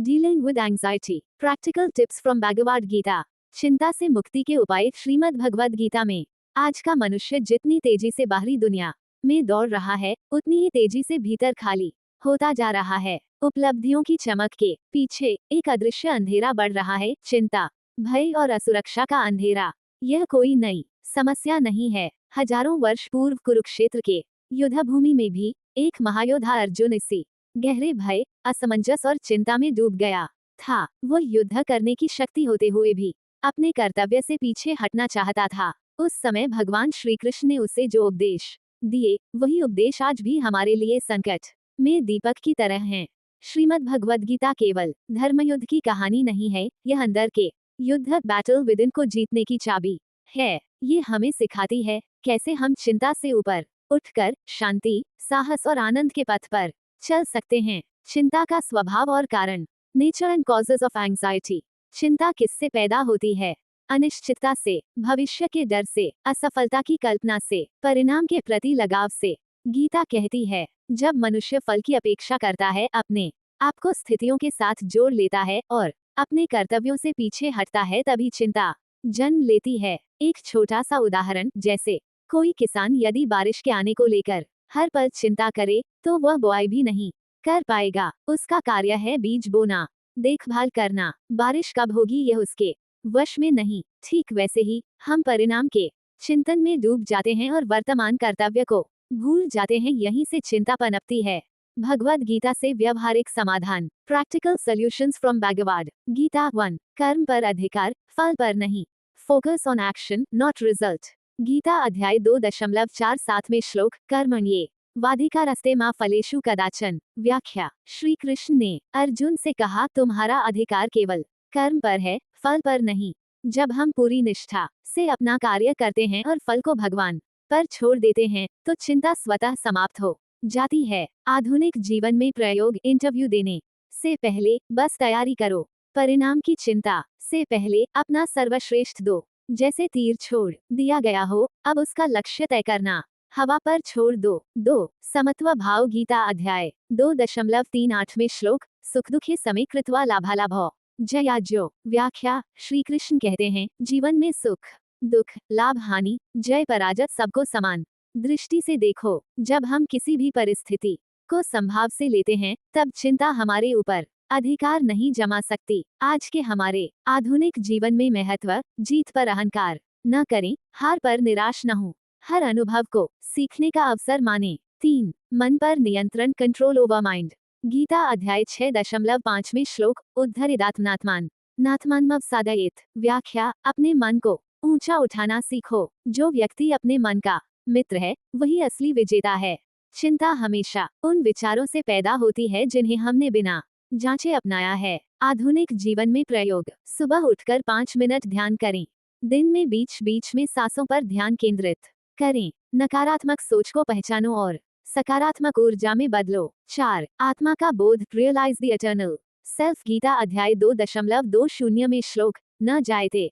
Dealing with anxiety, practical tips from Bhagavad Gita. चिंता से मुक्ति के उपाय श्रीमद् भगवद गीता में। आज का मनुष्य जितनी तेजी से बाहरी दुनिया में दौड़ रहा है, उतनी ही तेजी से भीतर खाली होता जा रहा है। उपलब्धियों की चमक के पीछे एक अदृश्य अंधेरा बढ़ रहा है, चिंता, भय और असुरक्षा का अंधेरा। यह कोई नई समस्या नहीं है। हजारों वर्ष पूर्व कुरुक्षेत्र के युद्ध भूमि में भी एक महायोद्धा अर्जुन इसी गहरे भय, असमंजस और चिंता में डूब गया था। वो युद्ध करने की शक्ति होते हुए भी अपने कर्तव्य से पीछे हटना चाहता था। उस समय भगवान श्री कृष्ण ने उसे जो उपदेश दिए, वही उपदेश आज भी हमारे लिए संकट में दीपक की तरह हैं। श्रीमद् भगवद गीता केवल धर्मयुद्ध की कहानी नहीं है, यह अंदर के युद्ध, बैटल विदिन को जीतने की चाबी है। ये हमें सिखाती है कैसे हम चिंता से ऊपर उठकर शांति, साहस और आनंद के पथ पर चल सकते हैं। चिंता का स्वभाव और कारण, nature and causes of anxiety. चिंता किससे पैदा होती है? अनिश्चितता से, भविष्य के डर से, असफलता की कल्पना से, परिणाम के प्रति लगाव से। गीता कहती है, जब मनुष्य फल की अपेक्षा करता है, अपने आप को स्थितियों के साथ जोड़ लेता है और अपने कर्तव्यों से पीछे हटता है, तभी चिंता जन्म लेती है। एक छोटा सा उदाहरण, जैसे कोई किसान यदि बारिश के आने को लेकर हर पल चिंता करे, तो वह बुआई भी नहीं कर पाएगा। उसका कार्य है बीज बोना, देखभाल करना, बारिश कब होगी यह उसके वश में नहीं। ठीक वैसे ही हम परिणाम के चिंतन में डूब जाते हैं और वर्तमान कर्तव्य को भूल जाते हैं। यहीं से चिंता पनपती है। भगवद गीता से व्यवहारिक समाधान, practical solutions from Bhagavad Gita 1। कर्म पर अधिकार, फल पर नहीं। Focus on action not result. Gita अध्याय 2.47 श्लोक, कर्मण्ये वाधिकारस्ते मा फलेषु कदाचन। व्याख्या, श्री कृष्ण ने अर्जुन से कहा, तुम्हारा अधिकार केवल कर्म पर है, फल पर नहीं। जब हम पूरी निष्ठा से अपना कार्य करते हैं और फल को भगवान पर छोड़ देते हैं, तो चिंता स्वतः समाप्त हो जाती है। आधुनिक जीवन में प्रयोग, इंटरव्यू देने से पहले बस तैयारी करो, परिणाम की चिंता से पहले अपना सर्वश्रेष्ठ दो। जैसे तीर छोड़ दिया गया हो, अब उसका लक्ष्य तय करना हवा पर छोड़ दो। समत्व भाव, गीता अध्याय 2.38 श्लोक, सुख दुखे समे कृत्वा लाभालाभो जयाज्यो। व्याख्या, श्री कृष्ण कहते हैं, जीवन में सुख दुख, लाभ हानि, जय पराजय सबको समान दृष्टि से देखो। जब हम किसी भी परिस्थिति को संभाव से लेते हैं, तब चिंता हमारे ऊपर अधिकार नहीं जमा सकती। आज के हमारे आधुनिक जीवन में महत्व, जीत पर अहंकार न करें, हार पर निराश न हो, हर अनुभव को सीखने का अवसर माने। 3। मन पर नियंत्रण, कंट्रोल ओवर माइंड। गीता अध्याय 6.5 श्लोक, उद्धरिदात्मनात्मान नात्मानमव साधयेत। व्याख्या, अपने मन को ऊंचा उठाना सीखो। जो व्यक्ति अपने मन का मित्र है, वही असली विजेता है। चिंता हमेशा उन विचारों से पैदा होती है जिन्हें हमने बिना जांचे अपनाया है। आधुनिक जीवन में प्रयोग, सुबह उठकर 5 मिनट ध्यान करें। दिन में बीच बीच में सांसों पर ध्यान केंद्रित करें। नकारात्मक सोच को पहचानो और सकारात्मक ऊर्जा में बदलो। 4। आत्मा का बोध, realise the eternal self. Gita अध्याय 2.20 श्लोक, न जायते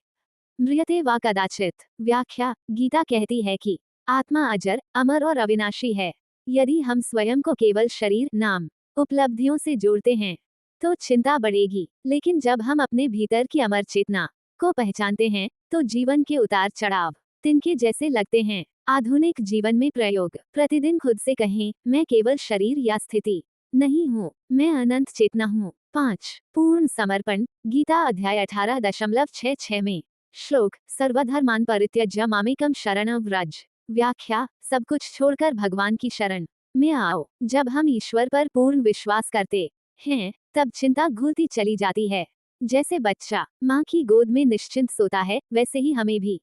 म्रियते वा कदाचित। व्याख्या, गीता कहती है कि आत्मा अजर, अमर और अविनाशी है। यदि हम स्वयं को केवल शरीर, नाम, उपलब्धियों से जोड़ते हैं, तो चिंता बढ़ेगी। लेकिन जब हम अपने भीतर की अमर चेतना को पहचानते हैं, तो जीवन के उतार चढ़ाव तिनके जैसे लगते हैं। आधुनिक जीवन में प्रयोग, प्रतिदिन खुद से कहें, मैं केवल शरीर या स्थिति नहीं हूँ, मैं अनंत चेतना हूँ। 5। पूर्ण समर्पण, गीता अध्याय 18.66 श्लोक, सर्वधर्मान परित्यज्य मामेकम शरणं व्रज। व्याख्या, सब कुछ छोड़कर भगवान की शरण में आओ। जब हम ईश्वर पर पूर्ण विश्वास करते हैं, तब चिंता घुलती चली जाती है। जैसे बच्चा माँ की गोद में निश्चिंत सोता है, वैसे ही हमें भी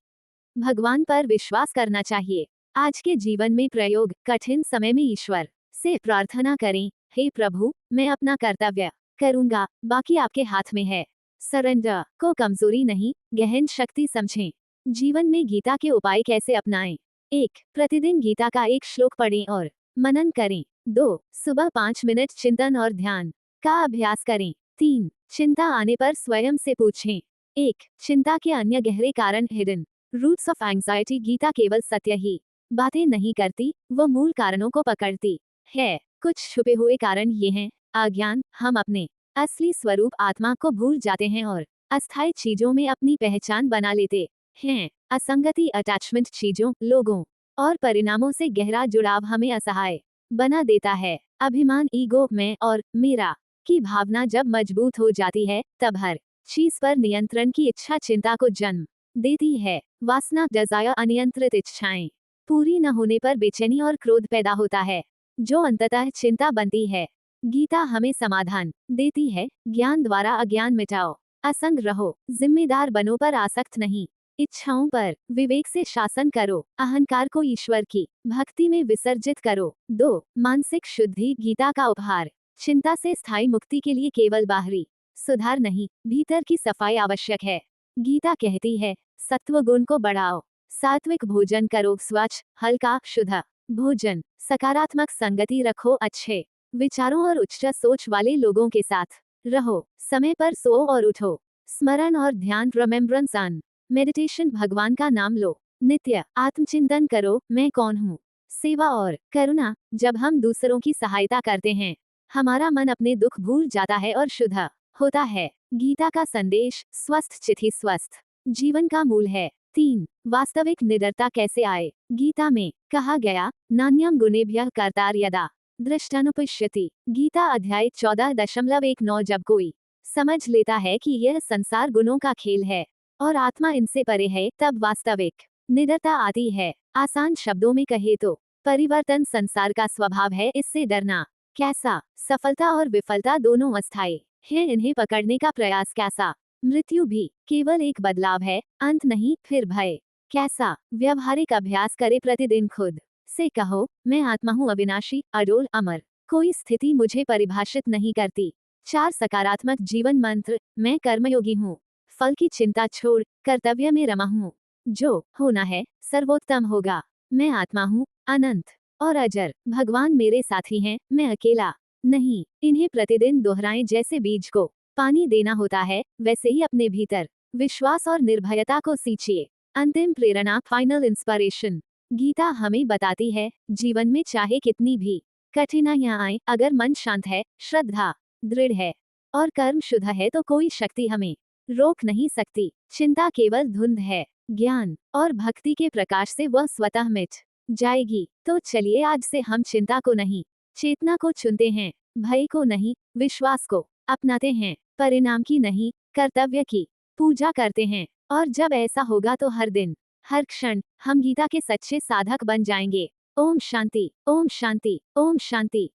भगवान पर विश्वास करना चाहिए। आज के जीवन में प्रयोग, कठिन समय में ईश्वर से प्रार्थना करें, हे प्रभु, मैं अपना कर्तव्य करूंगा, बाकी आपके हाथ में है। सरेंडर को कमजोरी नहीं, गहन शक्ति समझें। जीवन में गीता के उपाय कैसे अपनाएं? 1। प्रतिदिन गीता का एक श्लोक पढ़ें और मनन करें। 2। सुबह 5 मिनट चिंतन और ध्यान का अभ्यास करें। 3। चिंता आने पर स्वयं से पूछें, 1। चिंता के अन्य गहरे कारण, hidden roots of anxiety. Gita केवल सत्य ही बातें नहीं करती, वो मूल कारणों को पकड़ती है। कुछ छुपे हुए कारण ये हैं, अज्ञान, हम अपने असली स्वरूप आत्मा को भूल जाते हैं और अस्थायी चीजों में अपनी पहचान बना लेते हैं। असंगति अटैचमेंट चीजों, लोगों और परिणामों से गहरा जुड़ाव हमें असहाय बना देता है। अभिमान ईगो, मैं और मेरा की भावना जब मजबूत हो जाती है तब हर चीज पर नियंत्रण की इच्छा चिंता को जन्म देती है। वासना डिजायर अनियंत्रित इच्छाएं पूरी न होने पर बेचैनी और क्रोध पैदा होता है, जो अंततः चिंता बनती है। गीता हमें समाधान देती है, ज्ञान द्वारा अज्ञान मिटाओ, असंग रहो, जिम्मेदार बनो पर आसक्त नहीं, इच्छाओं पर विवेक से शासन करो, अहंकार को ईश्वर की भक्ति में विसर्जित करो। 2. मानसिक शुद्धि गीता का उपहार। चिंता से स्थायी मुक्ति के लिए केवल बाहरी सुधार नहीं, भीतर की सफाई आवश्यक है। गीता कहती है, सत्व गुण को बढ़ाओ, सात्विक भोजन करो, स्वच्छ हल्का शुद्ध भोजन, सकारात्मक संगति रखो, अच्छे विचारों और उच्च सोच वाले लोगों के साथ रहो, समय पर सो और उठो, स्मरण और ध्यान रिमेम्बरेंस ऑन मेडिटेशन, भगवान का नाम लो, नित्य आत्मचिंतन करो, मैं कौन हूँ। सेवा और करुणा, जब हम दूसरों की सहायता करते हैं हमारा मन अपने दुख भूल जाता है और शुद्ध होता है। गीता का संदेश, स्वस्थ चित ही स्वस्थ जीवन का मूल है। 3. वास्तविक निडरता कैसे आए। गीता में कहा गया, नान्यम गुणेभ्यः कर्तार यदा दृष्टानुपश्यति। गीता अध्याय 14.19। जब कोई समझ लेता है कि यह संसार गुणों का खेल है और आत्मा इनसे परे है, तब वास्तविक निडरता आती है। आसान शब्दों में कहे तो परिवर्तन संसार का स्वभाव है, इससे डरना कैसा। सफलता और विफलता दोनों अस्थायी है, इन्हें पकड़ने का प्रयास कैसा। मृत्यु भी केवल एक बदलाव है, अंत नहीं। फिर भय कैसा। व्यवहारिक अभ्यास करे, प्रतिदिन खुद से कहो, मैं आत्मा हूँ, अविनाशी अडोल अमर, कोई स्थिति मुझे परिभाषित नहीं करती। 4. सकारात्मक जीवन मंत्र, मैं कर्मयोगी हूँ, फल की चिंता छोड़ कर्तव्य में रमा हूँ, जो होना है सर्वोत्तम होगा। मैं आत्मा हूँ, अनंत और अजर, भगवान मेरे साथी हैं, मैं अकेला नहीं। इन्हें प्रतिदिन दोहराएं, जैसे बीज को पानी देना होता है वैसे ही अपने भीतर विश्वास और निर्भयता को सींचिए। अंतिम प्रेरणा, फाइनल इंस्पिरेशन। गीता हमें बताती है, जीवन में चाहे कितनी भी कठिनाइयां आए, अगर मन शांत है, श्रद्धा दृढ़ है और कर्म शुद्ध है तो कोई शक्ति हमें रोक नहीं सकती। चिंता केवल धुंध है, ज्ञान और भक्ति के प्रकाश से वह स्वतः मिट जाएगी। तो चलिए आज से हम चिंता को नहीं, चेतना को चुनते हैं, भय को नहीं, विश्वास को अपनाते हैं, परिणाम की नहीं, कर्तव्य की पूजा करते हैं। और जब ऐसा होगा तो हर दिन हर क्षण हम गीता के सच्चे साधक बन जाएंगे। ओम शांति, ओम शांति, ओम शांति।